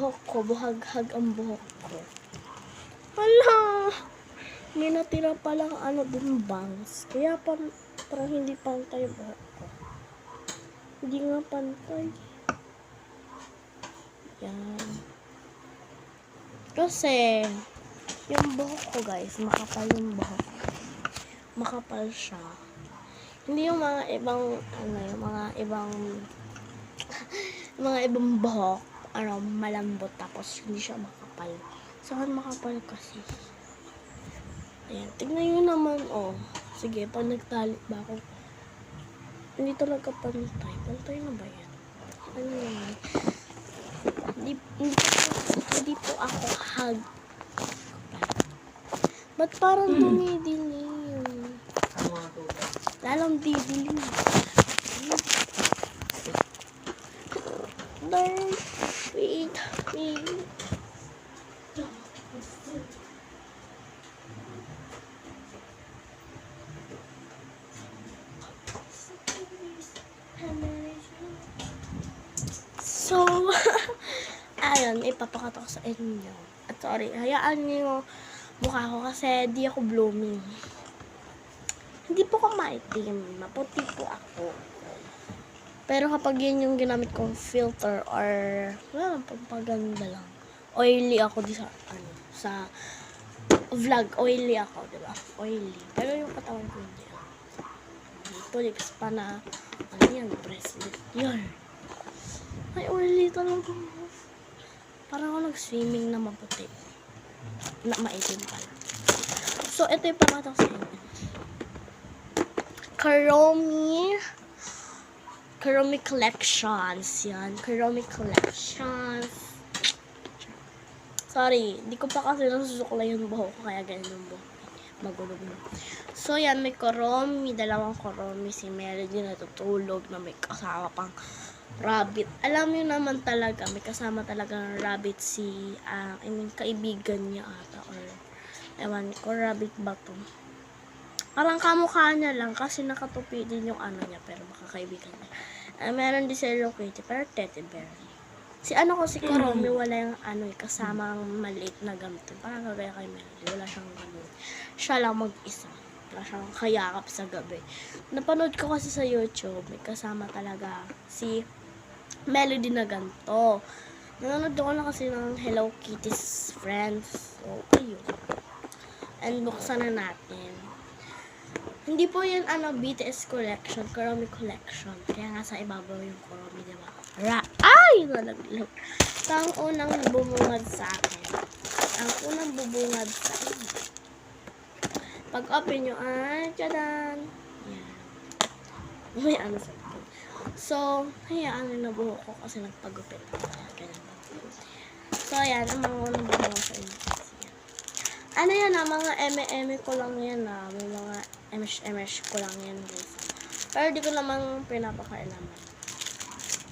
buhok ko, buhaghag ang buhok ko. Hala! May natira palang dun bangs. Kaya parang hindi pantay buhok ko. Hindi nga pantay. Yan. Kasi, yung buhok ko guys, makapal yung buhok. Makapal siya. Hindi yung mga ibang, yung mga ibang, mga ibang buhok, malambot tapos hindi siya makapal. Saan makapal kasi? Ayan, tignan nyo naman, Sige, pag nagtali ba ako, hindi talaga pantay. Pantay na ba yan? Ano naman? Hindi po ako hag. Ba't parang dumidilim? Lalong didilim. Darn. Wait. So, ayun, ipapakita ko sa inyo. At sorry, hayaan niyo yung mukha ko kasi di ako blooming. Hindi po ako maitim. Maputi po ako. Pero kapag yun yung ginamit kong filter or pampaganda lang. Oily ako sa vlog. Oily ako, diba? Oily. Pero yung katawan ko hindi. Ito, lips pa na yan, bracelet. Yan. Ay, oily talaga. Parang ako nag-swimming na maputi. Na maitim pala. So, ito yung pakita ko sa inyo. Kuromi Collections. Yan. Kuromi Collections. Sorry. Hindi ko pa kasi nasusuklay yung buhok ko. Kaya ganyan yung buhok. Magulog na. So, yan. May Kuromi. Dalawang Kuromi. Si Melody natutulog na may kasama pang rabbit. Alam niyo naman talaga. May kasama talaga ng rabbit si kaibigan niya ata. Or, ewan ko, rabbit ba to? Parang kamukha niya lang kasi nakatupi din yung niya. Pero baka kaibigan niya. Meron din si Hello Kitty. Pero teddy bear. Si Kuromi, wala yung kasamang maliit na gamit. Parang kagaya kay Melody. Wala siyang gamit. Siya lang mag-isa. Wala siyang kayakap sa gabi. Napanood ko kasi sa YouTube. May kasama talaga si Melody na ganito. Nanonood ko na kasi ng Hello Kitty's Friends. So, ayun. And buksan na natin. Hindi po yan BTS collection, Kuromi collection. Kaya nga sa ibabaw yung Kuromi, diba? Ay! Nalaglag. Ito ang unang bubungad sa akin. Ang unang bubungad sa inyo. Pag open nyo, tadaan! Yan. May sa ito. So, hayaan na buhok ko kasi nagpagupit. Ganyan. So, ayan. Ang mga unang bubungad sa inyo. Yan mga eme-eme ko lang yan may mga MS ko lang yan guys. Pero di ko namang pinapakailaman.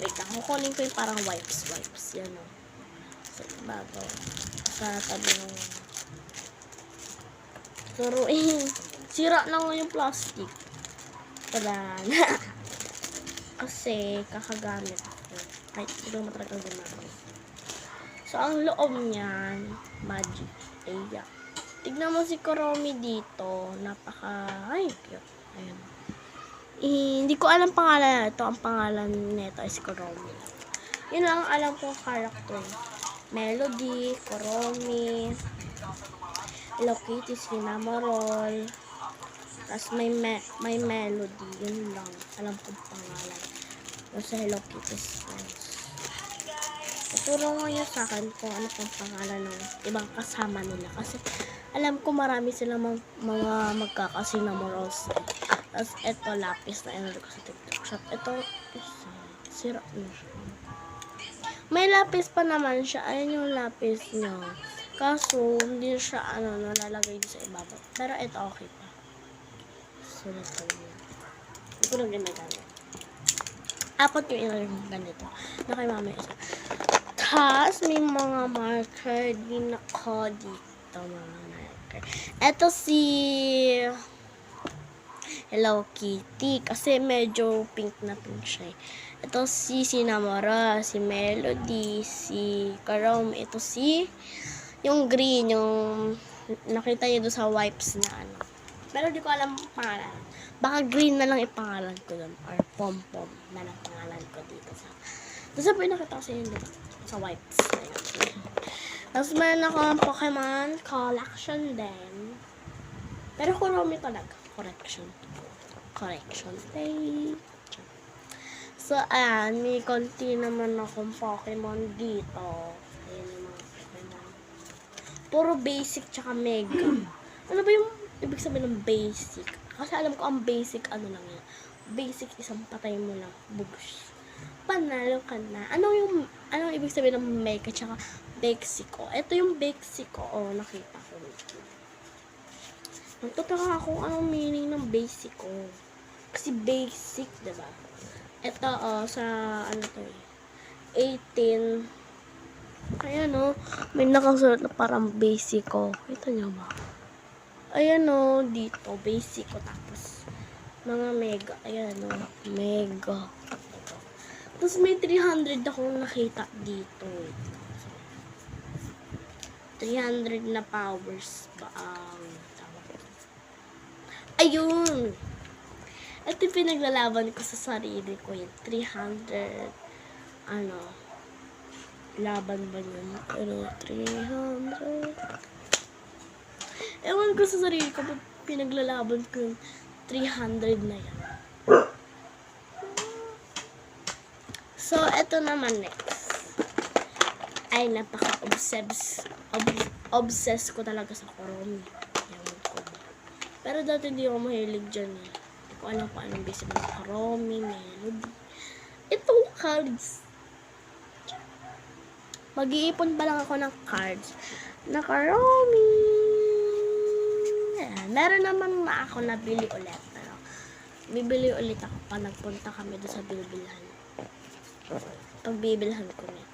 Wait lang, kukunin ko yung parang wipes, yan so, bago sa tabi ng turuin. Sira na nga yung plastic. Tadan. Kasi kakagamit ako. Ay, hindi ko mataragang gumamit. So, ang loob niyan, magic. Ayan. Tignan mo si Kuromi dito. Ay, cute. Ayan. Hindi ko alam pangalan. Ito ang pangalan nito ay si Kuromi. Yun lang alam ko character. Melody, Kuromi, Hello Kitty, Cinnamoroll. Tapos may Melody. Yun lang. Alam ko pangalan. Yung sa Hello Kitty's Friends. Tuturo mo yun sa akin kung ano pang pangalan ng ibang kasama nila. Kasi alam ko marami silang mga magkakasinamorals. Tapos ito lapis na inalo ko sa TikTok shop. Ito sira na siya. May lapis pa naman siya. Ayan yung lapis niya. Kaso hindi siya nalalagay sa ibabaw. Pero ito okay pa. Sulat ko yun. Hindi ko na ginagamit. Apat yung inalo yung ganito. Na kay mama isa. Tapos may mga marker din ako dito. Mga ito si Hello Kitty kasi medyo pink na pink siya. Ito si Sinamora, si Melody, si Karom. Ito si yung green, yung nakita niyo doon sa wipes na ano. Pero di ko alam pangalan. Baka green na lang ipangalan ko doon. Or pom-pom na lang pangalan ko dito sa... Tapos po nakita ko sa inyo dito. Sa wipes. Ayan. Tapos meron ako ang Pokemon collection din. Pero Kuromi talaga. Correction page. So, ayan. May konti naman akong Pokemon dito. Ayan yung mga Pokemon. Puro basic tsaka mega. Ano ba yung ibig sabihin ng basic? Kasi alam ko ang basic ano lang yan. Basic isang patay mo lang. Bugs. Panalo ka na. Anong ibig sabihin ng mega tsaka basic ko? Ito yung basic ko. Oh, nakita ko. Nagtataka ako anong meaning ng basic ko. Kasi basic, diba? Ito, sa ano to eh. 18. Ayan, may nakasulat na parang basic ko. Kita nyo ba? Ayan, dito, basic ko. Tapos, mga mega. Ayan, mega. Tapos, may 300 akong nakita dito. 300 na powers ba ang ayun! Ito yung pinaglalaban ko sa sarili ko yun. 300 laban ba yun? 300 ewan ko sa sarili ko, pinaglalaban ko yung 300 na yan. So, ito naman next. Ay, obsessed ko talaga sa Kuromi. Ewan ko ba. Pero dati hindi ako mahilig dyan eh. Hindi ko alam kung anong basic ng Kuromi, Melody. Itong cards. Mag-iipon pa lang ako ng cards na Kuromi. Ayan. Meron naman na ako nabili ulit. Pero, bibili ulit ako pa nagpunta kami doon sa bilbilhan. Pagbibilhan ko niya.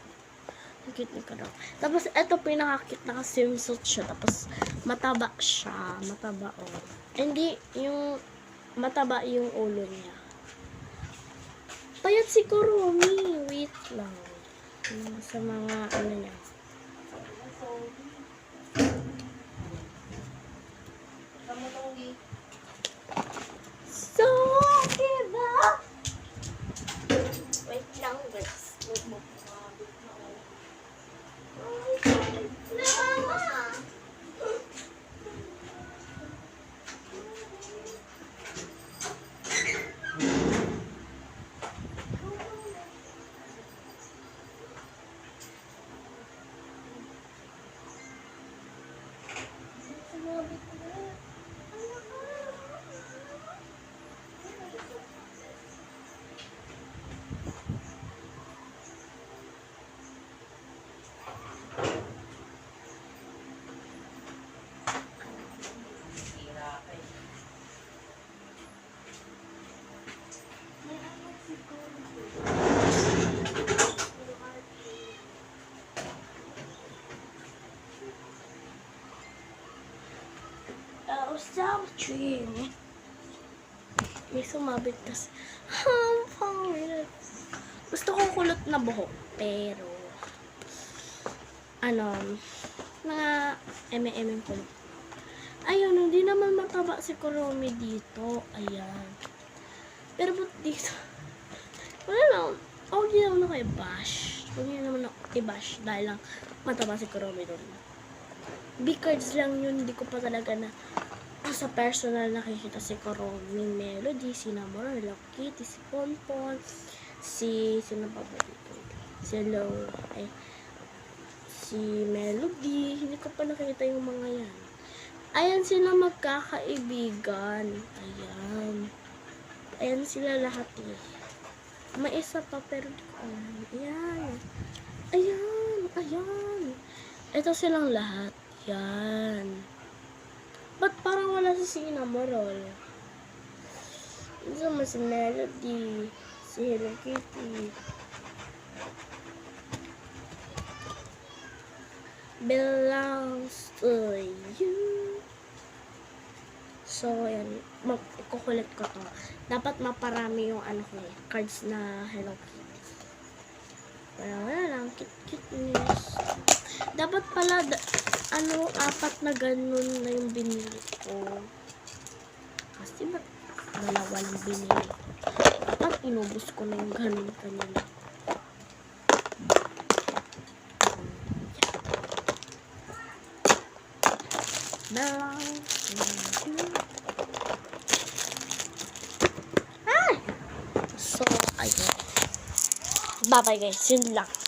Ang cute ni Kuromi. Tapos, ito pinaka-cute na swimsuit siya. Tapos, mataba siya. Mataba, oh. Hindi, yung mataba yung ulo niya. Payat si Kuromi. Wait lang. Sa mga, ano niya. So, diba? Wait lang, guys. May sumabit kasi. Gusto ko kulot na buhok. Pero, mga mm kulot. Ayun, hindi naman mataba si Kuromi dito. Ayan. Pero ba't dito? Wala lang. Huwag niyo naman ako i-bash. Huwag niyo naman ako i-bash. Dahil lang mataba si Kuromi doon. B-cards lang yun. Hindi ko pa talaga na sa personal nakikita si Kuromi, Melody, si Namor, Hello Kitty, si Ponpon, sino pa ba dito? Si Hello, si Melody, hindi ko pa nakikita yung mga yan. Ayan sila magkakaibigan. Ayan sila lahat eh. May isa pa pero di ko alam. Ayan. Ito silang lahat. Yan. Ba't parang wala si Sinamorol? Ito naman si Melody, si Hello Kitty, belongs to you. So, yan. Ikukulit ko to. Dapat maparami yung cards na Hello Kitty. Kaya wala lang, cute-cuteness. Dapat pala, apat na ganun na yung binili ko. Kasi ba't dalawa lang binili ko? Dapat inubos ko na yung ganun kanina. So, ayun. Bye-bye guys. Yun lang.